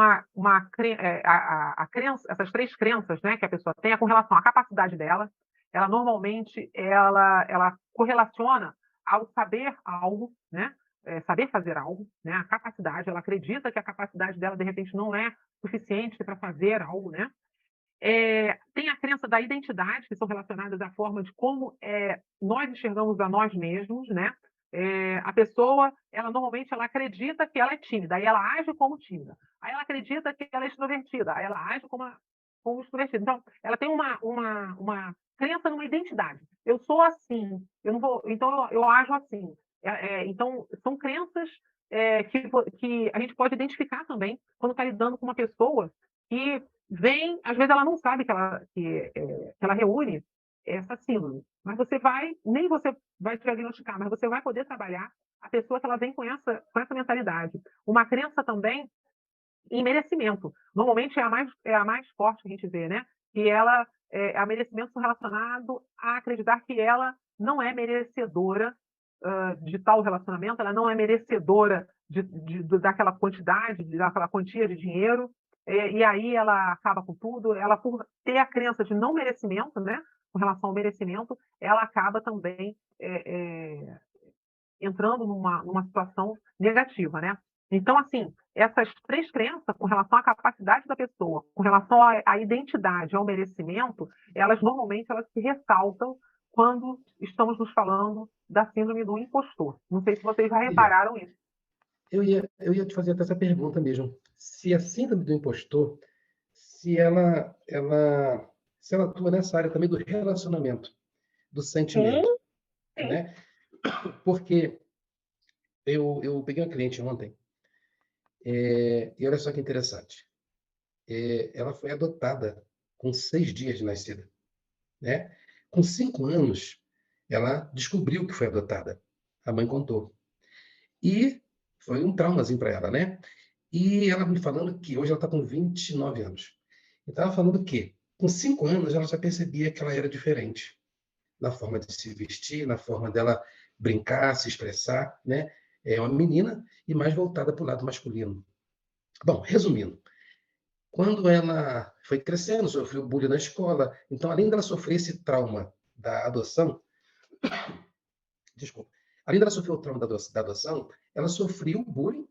crença, essas 3 crenças, né, que a pessoa tem, com relação à capacidade dela. Ela normalmente ela correlaciona ao saber algo, né, saber fazer algo, né, a capacidade. Ela acredita que a capacidade dela, de repente, não é suficiente para fazer algo, né? Tem a crença da identidade, que são relacionadas à forma de como nós enxergamos a nós mesmos, né? A pessoa, ela normalmente ela acredita que ela é tímida, aí ela age como tímida. Aí ela acredita que ela é extrovertida, aí ela age como extrovertida. Então, ela tem uma crença numa identidade. Eu sou assim, eu não vou, então eu ajo assim. Então, são crenças que a gente pode identificar também quando está lidando com uma pessoa que às vezes ela não sabe que ela reúne essa síndrome, mas nem você vai diagnosticar, mas você vai poder trabalhar a pessoa que ela vem com essa mentalidade. Uma crença também em merecimento. Normalmente é a mais forte que a gente vê, né? Que ela é a merecimento relacionado a acreditar que ela não é merecedora de tal relacionamento, ela não é merecedora daquela quantidade, daquela quantia de dinheiro, e aí ela acaba com tudo. Ela, por ter a crença de não merecimento, né, com relação ao merecimento, ela acaba também entrando numa situação negativa, né? Então, assim, essas 3 crenças, com relação à capacidade da pessoa, com relação à identidade, ao merecimento, normalmente se ressaltam quando estamos nos falando da síndrome do impostor. Não sei se vocês já repararam isso. Eu ia te fazer até essa pergunta mesmo. Se a síndrome do impostor, se ela atua nessa área também do relacionamento, do sentimento, Sim. né? Porque eu peguei uma cliente ontem, e olha só que interessante. ela foi adotada com 6 dias de nascida, né? Com 5 anos, ela descobriu que foi adotada. A mãe contou. E foi um traumazinho para ela, né? E ela me falando que hoje ela está com 29 anos. E estava falando que, com 5 anos, ela já percebia que ela era diferente na forma de se vestir, na forma dela brincar, se expressar, né? É uma menina e mais voltada para o lado masculino. Bom, resumindo, quando ela foi crescendo, sofreu bullying na escola, então, além dela sofrer esse trauma da adoção, desculpa, além dela sofrer o trauma da adoção, ela sofreu bullying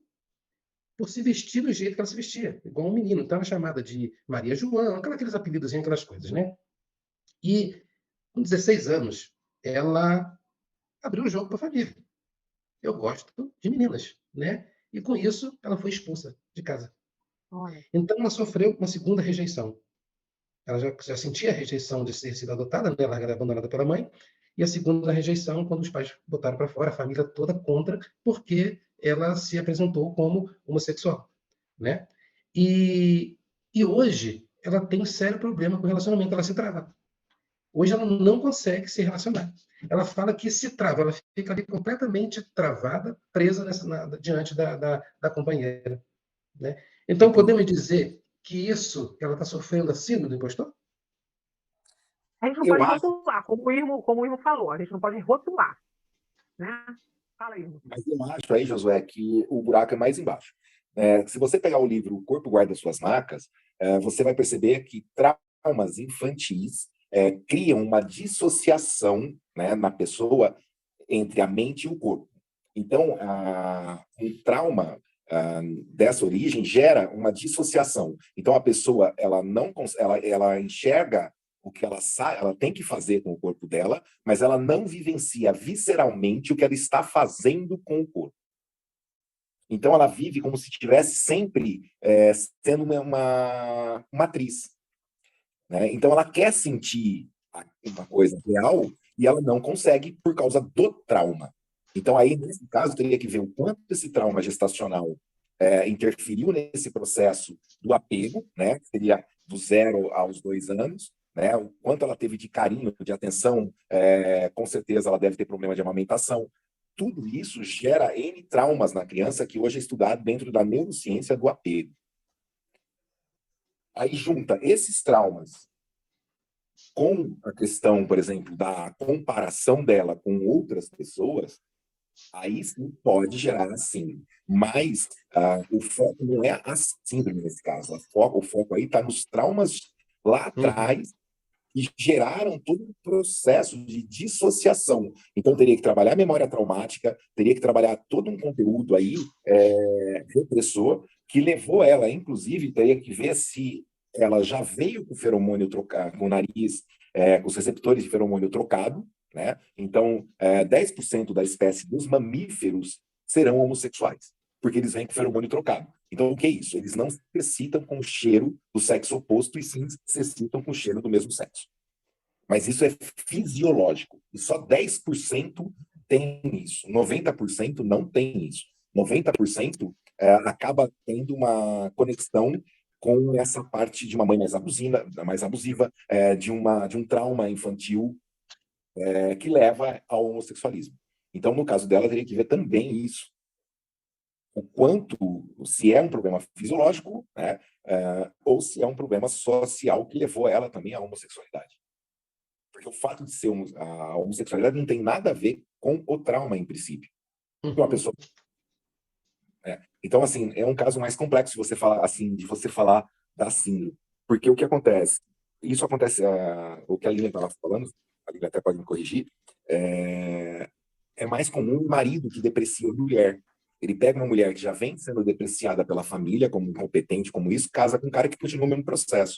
por se vestir do jeito que ela se vestia, igual um menino. Então, ela é chamada de Maria João, aqueles apelidos, aquelas coisas, né? E, com 16 anos, ela abriu o jogo para a família. Eu gosto de meninas, né? E, com isso, ela foi expulsa de casa. Olha, Então, ela sofreu uma segunda rejeição. Ela já sentia a rejeição de ter sido adotada, né? Largada e abandonada pela mãe, e a segunda rejeição quando os pais botaram para fora, a família toda contra, porque ela se apresentou como homossexual, né? E, e hoje ela tem um sério problema com o relacionamento, ela se trava. Hoje ela não consegue se relacionar. Ela fala que se trava, ela fica ali completamente travada, presa diante da companheira, né? Então, podemos dizer que isso, ela está sofrendo a síndrome do impostor? a gente não Eu pode acho, rotular, como o Irmo falou, a gente não pode rotular, né? Fala, Irmo. mas eu acho aí, Josué, que o buraco é mais embaixo. Se você pegar o livro O Corpo Guarda Suas Marcas, você vai perceber que traumas infantis criam uma dissociação, né, na pessoa entre a mente e o corpo. Então, um trauma dessa origem gera uma dissociação. Então, a pessoa ela não ela enxerga o que ela tem que fazer com o corpo dela, mas ela não vivencia visceralmente o que ela está fazendo com o corpo. Então, ela vive como se estivesse sempre sendo uma atriz, né? Então, ela quer sentir uma coisa real e ela não consegue por causa do trauma. Então, aí, nesse caso, teria que ver o quanto esse trauma gestacional interferiu nesse processo do apego, né? Que seria do 0 aos 2 anos, né? O quanto ela teve de carinho, de atenção, com certeza ela deve ter problema de amamentação. Tudo isso gera N traumas na criança que hoje é estudado dentro da neurociência do apego. Aí junta esses traumas com a questão, por exemplo, da comparação dela com outras pessoas, aí sim pode gerar assim. Mas o foco não é a síndrome nesse caso. O foco aí está nos traumas lá atrás que geraram todo um processo de dissociação. Então, teria que trabalhar a memória traumática, teria que trabalhar todo um conteúdo aí repressor que levou ela, inclusive, teria que ver se ela já veio com o feromônio trocado, com o nariz, com os receptores de feromônio trocado, né? Então, 10% da espécie dos mamíferos serão homossexuais, porque eles vêm com feromônio trocado. Então, o que é isso? Eles não se excitam com o cheiro do sexo oposto, e sim se excitam com o cheiro do mesmo sexo. Mas isso é fisiológico. E só 10% tem isso. 90% não tem isso. 90% acaba tendo uma conexão com essa parte de uma mãe mais abusiva, de um trauma infantil que leva ao homossexualismo. Então, no caso dela, teria que ver também isso. O quanto, se é um problema fisiológico, né, ou se é um problema social que levou ela também à homossexualidade. Porque o fato de ser a homossexualidade não tem nada a ver com o trauma, em princípio. Uma pessoa. Então, assim, é um caso mais complexo de você falar, assim, de você falar da síndrome. Porque o que acontece? Isso acontece, o que a Lilian estava falando, a Lilian até pode me corrigir, é mais comum um marido que deprecia a mulher. Ele pega uma mulher que já vem sendo depreciada pela família, como incompetente, como isso, casa com um cara que continua o mesmo processo.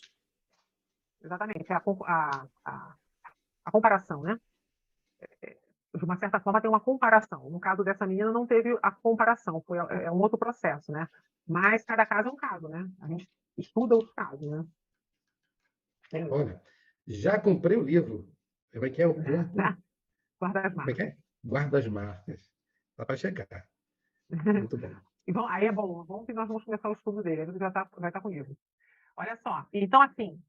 Exatamente, a comparação, né? De uma certa forma, tem uma comparação. No caso dessa menina, não teve a comparação, é um outro processo, né? Mas cada caso é um caso, né? A gente estuda os casos, né? Olha, já comprei o livro. Como é que é o corpo? Guarda as Como é que marcas. é? Guarda as marcas. Está para chegar. Muito bom. Aí é bom que nós vamos começar o estudo dele, aí você vai estar com o livro. Olha só. Então, assim,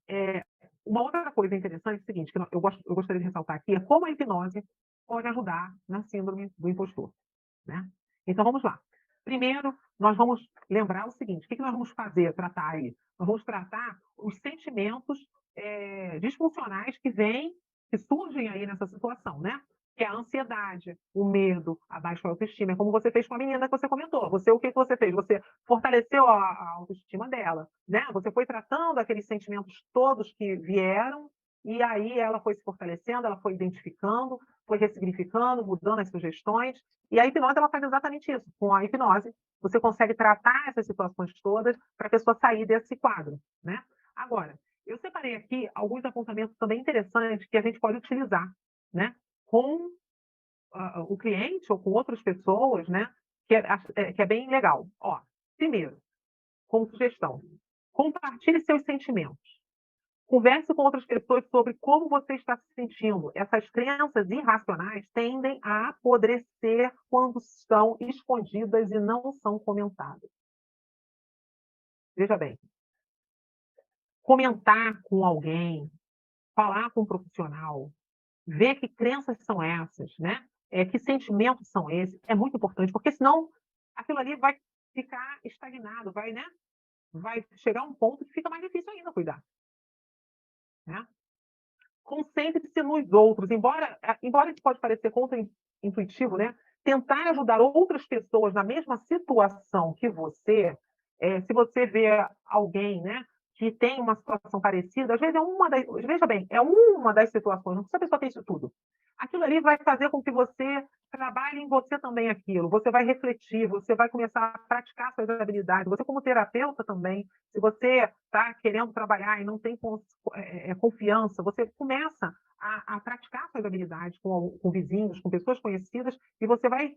uma outra coisa interessante é o seguinte, que eu gostaria de ressaltar aqui, é como a hipnose pode ajudar na síndrome do impostor, né? Então, vamos lá. Primeiro, nós vamos lembrar o seguinte, o que nós vamos fazer, tratar aí? Nós vamos tratar os sentimentos disfuncionais que surgem aí nessa situação, né? Que é a ansiedade, o medo, a baixa autoestima. É como você fez com a menina que você comentou. O que você fez? Você fortaleceu a autoestima dela, né? Você foi tratando aqueles sentimentos todos que vieram e aí ela foi se fortalecendo, ela foi identificando, foi ressignificando, mudando as sugestões. E a hipnose ela faz exatamente isso. Com a hipnose, você consegue tratar essas situações todas para a pessoa sair desse quadro, né? Agora, eu separei aqui alguns apontamentos também interessantes que a gente pode utilizar, né? Com o cliente ou com outras pessoas, né? Que é bem legal. Ó, primeiro, como sugestão, compartilhe seus sentimentos. Converse com outras pessoas sobre como você está se sentindo. Essas crenças irracionais tendem a apodrecer quando estão escondidas e não são comentadas. Veja bem, comentar com alguém, falar com um profissional, ver que crenças são essas, né? Que sentimentos são esses, é muito importante, porque senão aquilo ali vai ficar estagnado, né? Vai chegar a um ponto que fica mais difícil ainda cuidar, né? Concentre-se nos outros, embora isso pode parecer contra-intuitivo, né? Tentar ajudar outras pessoas na mesma situação que você, se você vê alguém, né, que tem uma situação parecida, às vezes veja bem, é uma das situações, não precisa a pessoa ter isso tudo. Aquilo ali vai fazer com que você trabalhe em você também aquilo, você vai refletir, você vai começar a praticar suas habilidades, você como terapeuta também, se você está querendo trabalhar e não tem confiança, você começa a praticar suas habilidades com vizinhos, com pessoas conhecidas, e você vai,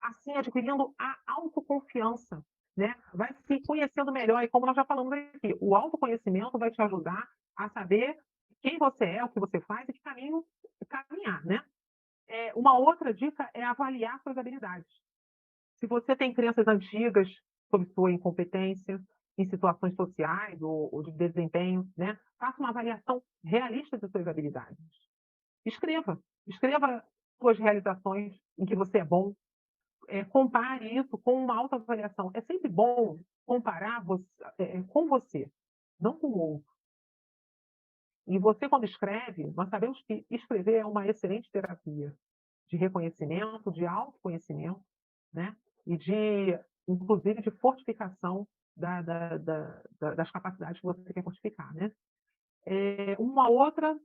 assim, adquirindo a autoconfiança, né? Vai se conhecendo melhor, e como nós já falamos aqui, o autoconhecimento vai te ajudar a saber quem você é, o que você faz e que caminho caminhar, né? Uma outra dica é avaliar suas habilidades. Se você tem crenças antigas sobre sua incompetência em situações sociais ou de desempenho, né? Faça uma avaliação realista de suas habilidades. Escreva suas realizações em que você é bom. Compare isso com uma autoavaliação. É sempre bom comparar com você, não com o outro. E você, quando escreve, nós sabemos que escrever é uma excelente terapia de reconhecimento, de autoconhecimento, né? E inclusive, de fortificação das capacidades que você quer fortificar, né? Uma outra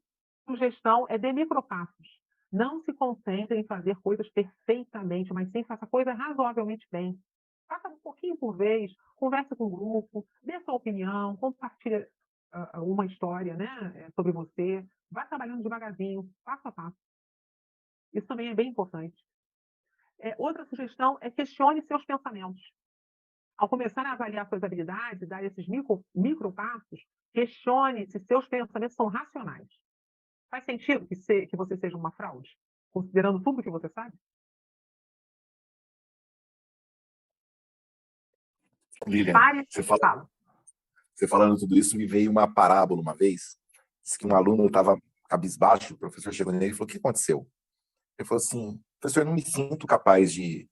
sugestão é de micropassos. Não se concentre em fazer coisas perfeitamente, mas sim faça coisas razoavelmente bem. Faça um pouquinho por vez, converse com o grupo, dê sua opinião, compartilhe uma história, né, sobre você. Vá trabalhando devagarzinho, passo a passo. Isso também é bem importante. Outra sugestão é questione seus pensamentos. Ao começar a avaliar suas habilidades e dar esses micropassos, questione se seus pensamentos são racionais. Faz sentido que você seja uma fraude, considerando tudo que você sabe? Lilian, Pare, você fala. falando tudo isso, me veio uma parábola uma vez. Diz que um aluno estava cabisbaixo, o professor chegou nele e falou: o que aconteceu? Ele falou assim: professor, eu não me sinto capaz de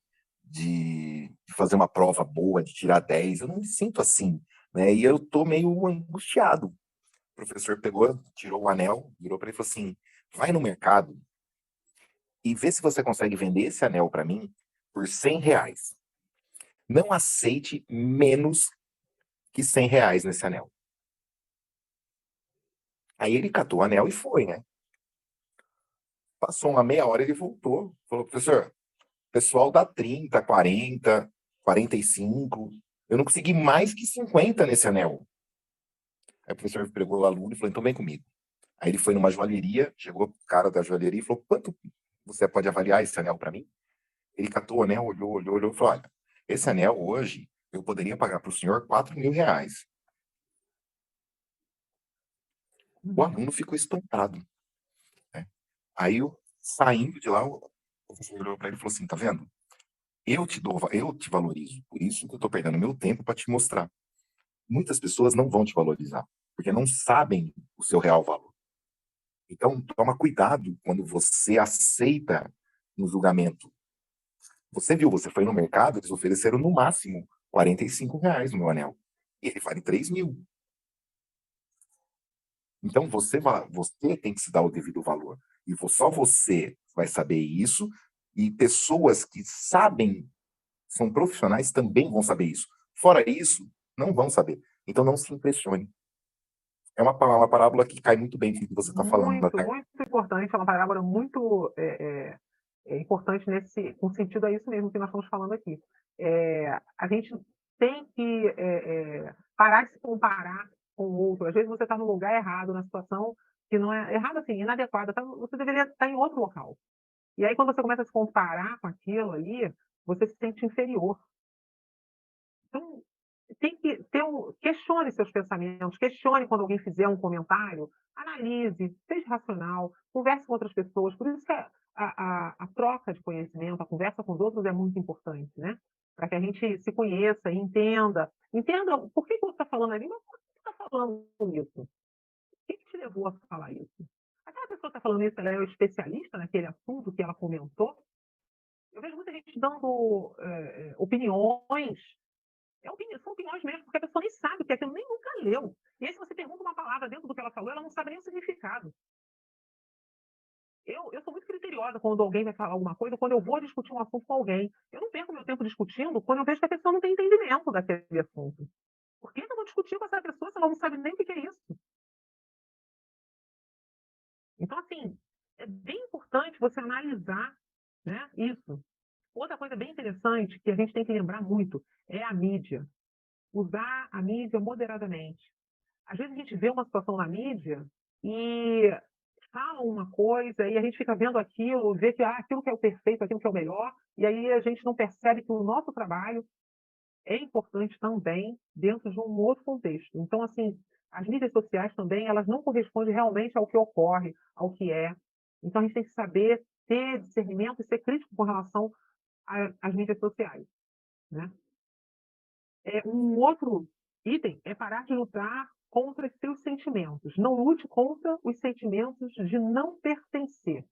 fazer uma prova boa, de tirar 10, eu não me sinto assim, né? E eu estou meio angustiado. O professor pegou, tirou o anel, virou para ele e falou assim: vai no mercado e vê se você consegue vender esse anel para mim por R$ 100. Não aceite menos que R$ 100 nesse anel. Aí ele catou o anel e foi, né? Passou uma meia hora, ele voltou. Falou: professor, o pessoal dá 30, 40, 45. Eu não consegui mais que 50 nesse anel. Aí o professor pegou o aluno e falou: então vem comigo. Aí ele foi numa joalheria, chegou o cara da joalheria e falou: quanto você pode avaliar esse anel para mim? Ele catou o anel, olhou e falou: olha, esse anel hoje eu poderia pagar para o senhor R$ 4.000. O aluno ficou espantado, né? Aí, saindo de lá, o professor olhou para ele e falou assim: tá vendo? Eu te valorizo, por isso que eu estou perdendo meu tempo para te mostrar. muitas pessoas não vão te valorizar, porque não sabem o seu real valor. Então, toma cuidado quando você aceita um julgamento. Você viu, você foi no mercado, eles ofereceram no máximo R$ 45 no meu anel. E ele vale 3.000. Então, você tem que se dar o devido valor. E só você vai saber isso, e pessoas que sabem, são profissionais, também vão saber isso. Fora isso, não vão saber. Então, não se impressione. É uma parábola que cai muito bem com o que você está falando. Muito importante, é uma parábola muito importante com sentido a isso mesmo que nós estamos falando aqui. A gente tem que parar de se comparar com o outro. Às vezes você está no lugar errado, na situação que não é errada, assim, inadequada. Você deveria estar em outro local. E aí, quando você começa a se comparar com aquilo ali, você se sente inferior. Então, tem que questione seus pensamentos, questione quando alguém fizer um comentário, analise, seja racional, converse com outras pessoas. Por isso que a troca de conhecimento, a conversa com os outros é muito importante, né? Para que a gente se conheça e entenda por que você está falando ali, mas por que você está falando isso? O que te levou a falar isso? Aquela pessoa que está falando isso, ela é especialista naquele assunto que ela comentou? Eu vejo muita gente dando opiniões. São opiniões mesmo, porque a pessoa nem sabe o que é aquilo, nem nunca leu. E aí, se você pergunta uma palavra dentro do que ela falou, ela não sabe nem o significado. Eu sou muito criteriosa quando alguém vai falar alguma coisa, quando eu vou discutir um assunto com alguém. Eu não perco meu tempo discutindo quando eu vejo que a pessoa não tem entendimento daquele assunto. Por que eu vou discutir com essa pessoa se ela não sabe nem o que é isso? Então, assim, é bem importante você analisar, né, isso. Outra coisa bem interessante que a gente tem que lembrar muito é a mídia. Usar a mídia moderadamente. Às vezes a gente vê uma situação na mídia e fala uma coisa e a gente fica vendo aquilo, vê que aquilo que é o perfeito, aquilo que é o melhor, e aí a gente não percebe que o nosso trabalho é importante também dentro de um outro contexto. Então, assim, as mídias sociais também, elas não correspondem realmente ao que ocorre, ao que é. Então, a gente tem que saber ter discernimento e ser crítico com relação às mídias sociais, né? Um outro item é parar de lutar contra seus sentimentos. Não lute contra os sentimentos de não pertencer.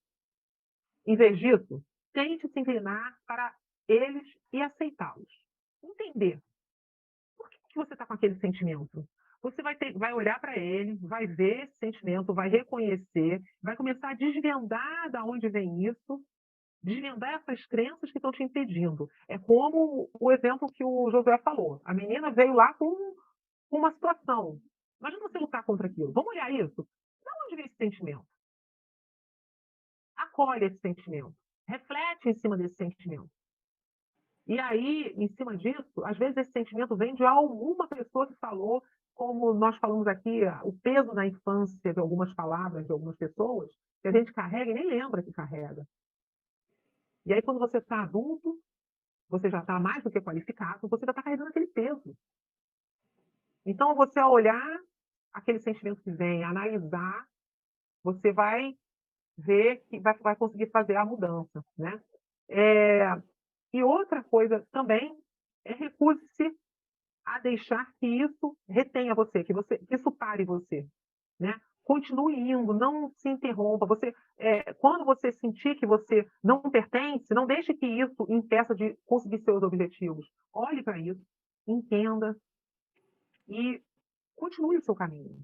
Em vez disso, tente se inclinar para eles e aceitá-los. Entender. Por que você está com aquele sentimento? Você vai olhar para ele, vai ver esse sentimento, vai reconhecer, vai começar a desvendar de onde vem isso, desvendar essas crenças que estão te impedindo. É como o exemplo que o Josué falou. A menina veio lá com uma situação. Imagina você lutar contra aquilo. Vamos olhar isso. De onde vem esse sentimento? Acolhe esse sentimento. Reflete em cima desse sentimento. E aí, em cima disso, às vezes esse sentimento vem de alguma pessoa que falou, como nós falamos aqui, o peso da infância de algumas palavras de algumas pessoas, que a gente carrega e nem lembra que carrega. E aí, quando você está adulto, você já está mais do que qualificado, você já está carregando aquele peso. Então, você, ao olhar aquele sentimento que vem, analisar, você vai ver que vai conseguir fazer a mudança, né? E outra coisa também é recuse-se a deixar que isso retenha você, que isso pare você, né? Continue indo, não se interrompa. Quando você sentir que você não pertence, não deixe que isso impeça de conseguir seus objetivos. Olhe para isso, entenda e continue o seu caminho.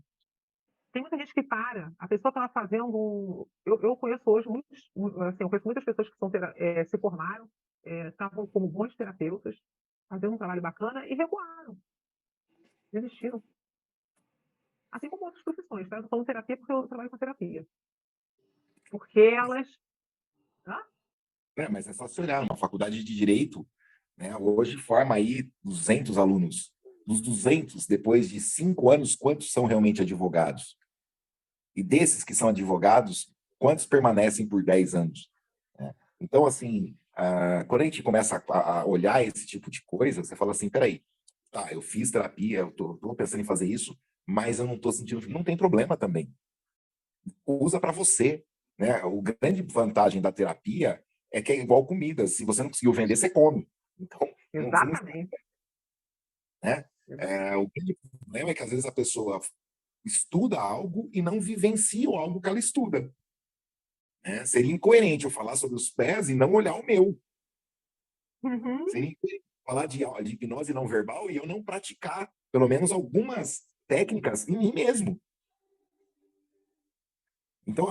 Tem muita gente que para. A pessoa estava fazendo... Eu conheço hoje eu conheço muitas pessoas que se formaram, estavam como bons terapeutas, fazendo um trabalho bacana e recuaram. Desistiram. Assim como outras profissões, tá? Eu estou falando terapia porque eu trabalho com terapia. Porque elas... Mas é só se olhar, uma faculdade de Direito, né, hoje forma aí 200 alunos. Dos 200, depois de 5 anos, quantos são realmente advogados? E desses que são advogados, quantos permanecem por 10 anos? Então, assim, quando a gente começa a olhar esse tipo de coisa, você fala assim, peraí, tá, eu fiz terapia, eu tô pensando em fazer isso, mas eu não estou sentindo... Não tem problema também. Usa para você, né? O grande vantagem da terapia é que é igual comida. Se você não conseguiu vender, você come. Então, exatamente. Né? O grande problema é que, às vezes, a pessoa estuda algo e não vivencia o algo que ela estuda. Né? Seria incoerente eu falar sobre os pés e não olhar o meu. Uhum. Seria incoerente falar de hipnose não verbal e eu não praticar, pelo menos, algumas técnicas em mim mesmo. Então,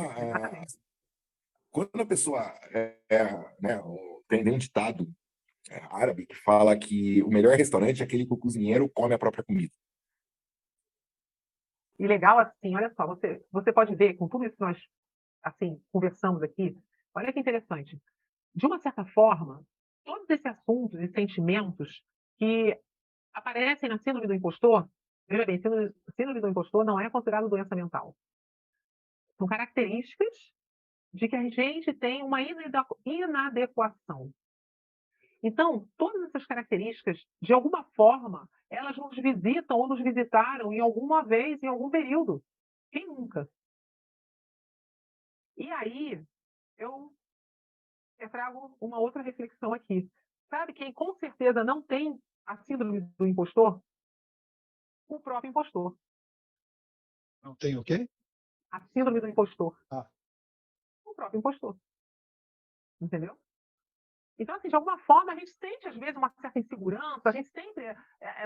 quando a pessoa né, tem um ditado árabe que fala que o melhor restaurante é aquele que o cozinheiro come a própria comida. E legal, assim, olha só, você pode ver, com tudo isso que nós, assim, conversamos aqui, olha que interessante. De uma certa forma, todos esses assuntos e sentimentos que aparecem na síndrome do impostor, veja bem, síndrome do impostor não é considerado doença mental. São características de que a gente tem uma inadequação. Então, todas essas características, de alguma forma, elas nos visitam ou nos visitaram em alguma vez, em algum período. Quem nunca? E aí, eu trago uma outra reflexão aqui. Sabe quem com certeza não tem a síndrome do impostor? O próprio impostor. Não tem o quê? A síndrome do impostor. Ah. O próprio impostor. Entendeu? Então, assim, de alguma forma, a gente sente, às vezes, uma certa insegurança, a gente sempre...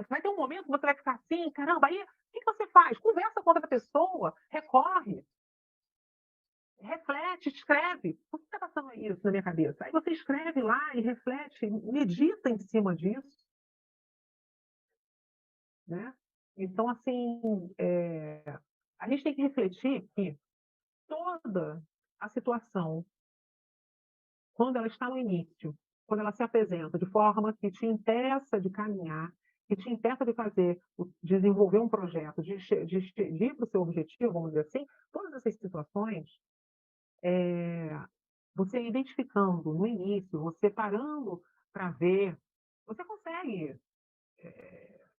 vai ter um momento que você vai ficar assim, caramba, aí o que você faz? Conversa com outra pessoa, recorre, reflete, escreve. O que está passando isso na minha cabeça? Aí você escreve lá e reflete, medita em cima disso. Né? Então, assim, a gente tem que refletir que toda a situação, quando ela está no início, quando ela se apresenta de forma que te impeça de caminhar, que te impeça de desenvolver um projeto, de ir para o seu objetivo, vamos dizer assim, todas essas situações, você identificando no início, você parando para ver, você consegue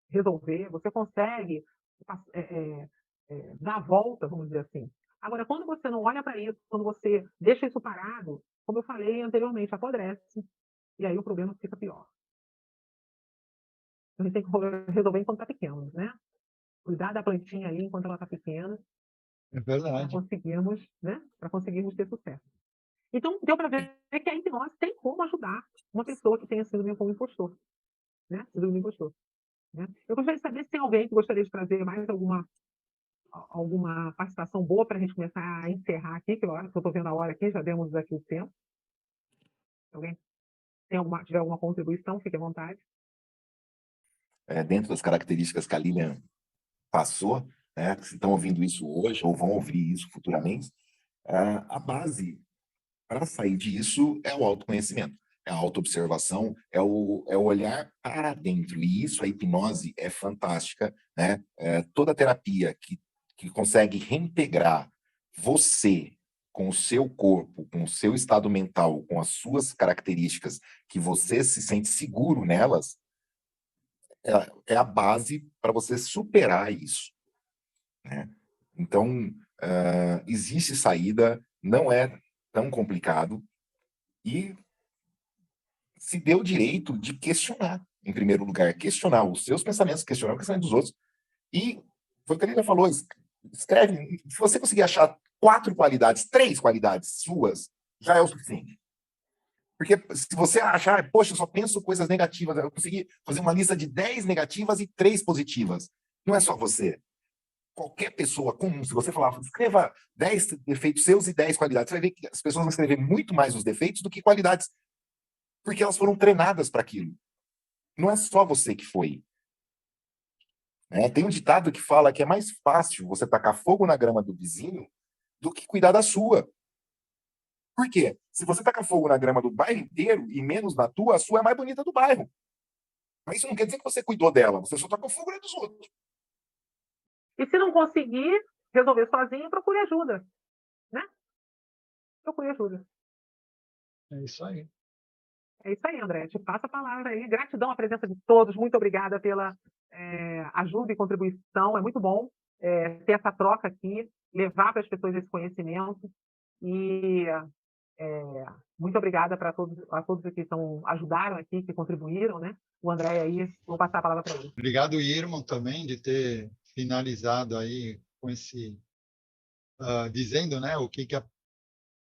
resolver, você consegue dar a volta, vamos dizer assim. Agora, quando você não olha para isso, quando você deixa isso parado, como eu falei anteriormente, apodrece, e aí o problema fica pior. A gente tem que resolver enquanto está pequeno, né? Cuidar da plantinha aí enquanto ela está pequena, É para verdade. conseguirmos, né? Para conseguirmos ter sucesso. Então, deu para ver que a hipnose tem como ajudar uma pessoa que tenha síndrome como impostor, né? Síndrome do impostor. Né? Eu gostaria de saber se tem alguém que gostaria de trazer mais alguma participação boa para a gente começar a encerrar aqui, que eu estou vendo a hora aqui, já demos aqui o tempo. Alguém tiver alguma contribuição, fique à vontade. Dentro das características que a Lilian passou, né, se estão ouvindo isso hoje ou vão ouvir isso futuramente, a base para sair disso é o autoconhecimento, é a autoobservação, é o olhar para dentro. E isso, a hipnose é fantástica, né? Toda terapia que consegue reintegrar você com o seu corpo, com o seu estado mental, com as suas características, que você se sente seguro nelas, é a base para você superar isso. Né? Então, existe saída, não é tão complicado, e se dê o direito de questionar, em primeiro lugar, questionar os seus pensamentos, questionar o pensamento dos outros, e foi o que a Lilian falou, escreve, se você conseguir achar 4 qualidades, 3 qualidades suas, já é o suficiente. Porque se você achar, poxa, eu só penso coisas negativas, eu consegui fazer uma lista de 10 negativas e 3 positivas. Não é só você. Qualquer pessoa comum, se você falar, escreva 10 defeitos seus e 10 qualidades, você vai ver que as pessoas vão escrever muito mais os defeitos do que qualidades, porque elas foram treinadas para aquilo. Não é só você que foi. Tem um ditado que fala que é mais fácil você tacar fogo na grama do vizinho do que cuidar da sua. Por quê? Se você tacar fogo na grama do bairro inteiro e menos na tua, a sua é mais bonita do bairro. Mas isso não quer dizer que você cuidou dela, você só tacou fogo na dos outros. E se não conseguir resolver sozinho, procure ajuda. Né? Procure ajuda. É isso aí. É isso aí, André. Te passo a palavra aí. Gratidão à presença de todos. Muito obrigada pela ajuda e contribuição. É muito bom ter essa troca aqui, levar para as pessoas esse conhecimento. E Muito obrigada a todos que ajudaram aqui, que contribuíram, né? O André aí, vou passar a palavra para ele. Obrigado, Irmão, também, de ter finalizado aí com dizendo, né, o que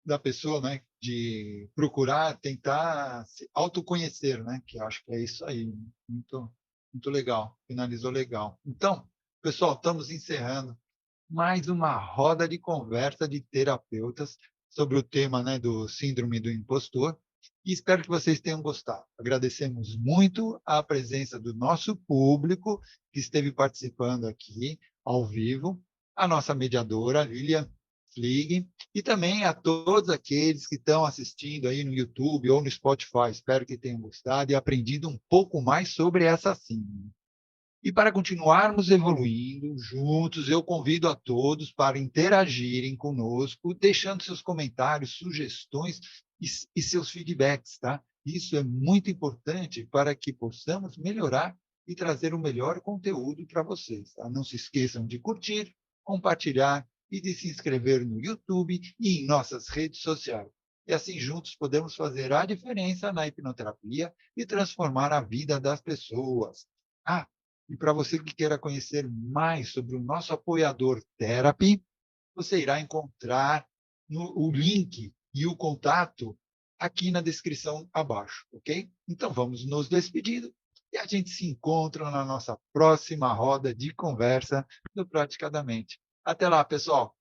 da pessoa, né, de procurar tentar se autoconhecer, né, que eu acho que é isso aí. Muito, muito legal. Finalizou legal. Então, pessoal, estamos encerrando mais uma roda de conversa de terapeutas sobre o tema, né, do síndrome do impostor. E espero que vocês tenham gostado. Agradecemos muito a presença do nosso público que esteve participando aqui ao vivo, a nossa mediadora, Lilian Flieg, e também a todos aqueles que estão assistindo aí no YouTube ou no Spotify. Espero que tenham gostado e aprendido um pouco mais sobre essa síndrome. E para continuarmos evoluindo juntos, eu convido a todos para interagirem conosco, deixando seus comentários, sugestões e seus feedbacks, tá? Isso é muito importante para que possamos melhorar e trazer o melhor conteúdo para vocês, tá? Não se esqueçam de curtir, compartilhar e de se inscrever no YouTube e em nossas redes sociais. E assim juntos podemos fazer a diferença na hipnoterapia e transformar a vida das pessoas. E para você que queira conhecer mais sobre o nosso apoiador Therapy, você irá encontrar o link e o contato aqui na descrição abaixo, ok? Então vamos nos despedindo e a gente se encontra na nossa próxima roda de conversa do Praticadamente. Até lá, pessoal!